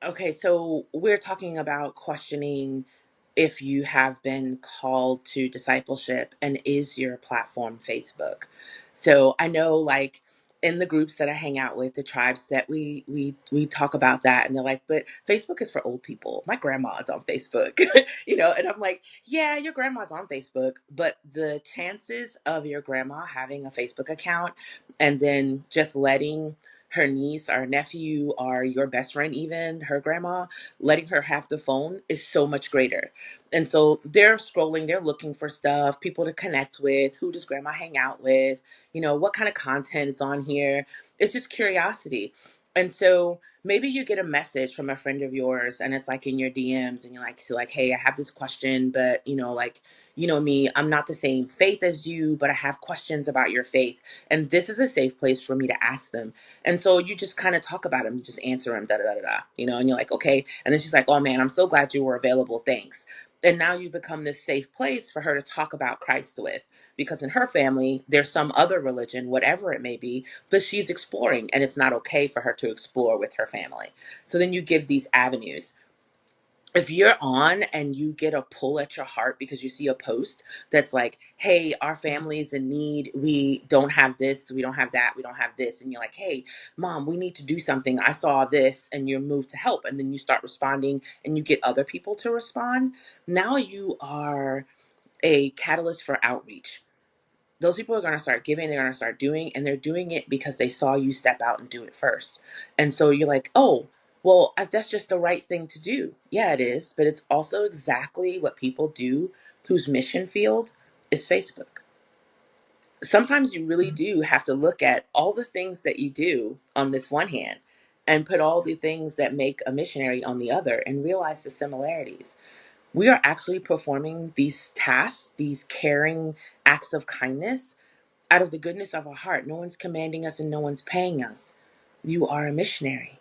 Okay, so we're talking about questioning if you have been called to discipleship and is your platform Facebook. So I know like in the groups that I hang out with, the tribes that we talk about that and they're like, but Facebook is for old people. My grandma's on Facebook, and I'm like, yeah, your grandma's on Facebook, but the chances of your grandma having a Facebook account and then just letting her niece or nephew or your best friend, even her grandma, letting her have the phone is so much greater. And so they're scrolling, they're looking for stuff, people to connect with. Who does grandma hang out with? What kind of content is on here? It's just curiosity. And so maybe you get a message from a friend of yours and it's like in your DMs and you're like, so like, hey, I have this question, but like, me, I'm not the same faith as you, but I have questions about your faith. And this is a safe place for me to ask them. And so you just kind of talk about him, you just answer him, da da da da, and you're like, okay. And then she's like, oh man, I'm so glad you were available. Thanks. And now you've become this safe place for her to talk about Christ with, because in her family, there's some other religion, whatever it may be, but she's exploring and it's not okay for her to explore with her family. So then you give these avenues. If you're on and you get a pull at your heart because you see a post that's like, hey, our family's in need, we don't have this, we don't have that, we don't have this, and you're like, hey mom, we need to do something, I saw this, and you're moved to help, and then you start responding and you get other people to respond. Now you are a catalyst for outreach. Those people are going to start giving, they're going to start doing, and they're doing it because they saw you step out and do it first. And so you're like, oh, well, that's just the right thing to do. Yeah, it is. But it's also exactly what people do whose mission field is Facebook. Sometimes you really do have to look at all the things that you do on this one hand and put all the things that make a missionary on the other and realize the similarities. We are actually performing these tasks, these caring acts of kindness out of the goodness of our heart. No one's commanding us and no one's paying us. You are a missionary.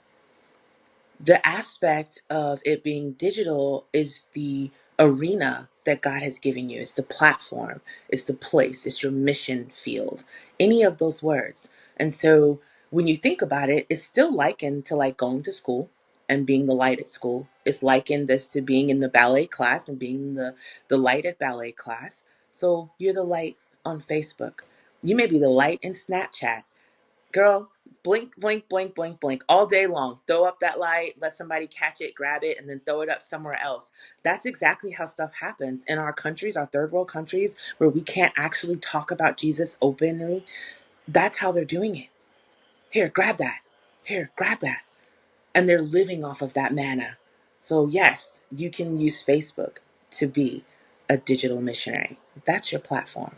The aspect of it being digital is the arena that God has given you. It's the platform, it's the place, it's your mission field, any of those words. And so when you think about it, it's still likened to like going to school and being the light at school. It's likened this to being in the ballet class and being the light at ballet class. So you're the light on Facebook. You may be the light in Snapchat. Girl, blink, blink, blink, blink, blink all day long. Throw up that light, let somebody catch it, grab it, and then throw it up somewhere else. That's exactly how stuff happens in our countries, our third world countries, where we can't actually talk about Jesus openly. That's how they're doing it. Here, grab that. Here, grab that. And they're living off of that manna. So, yes, you can use Facebook to be a digital missionary. That's your platform.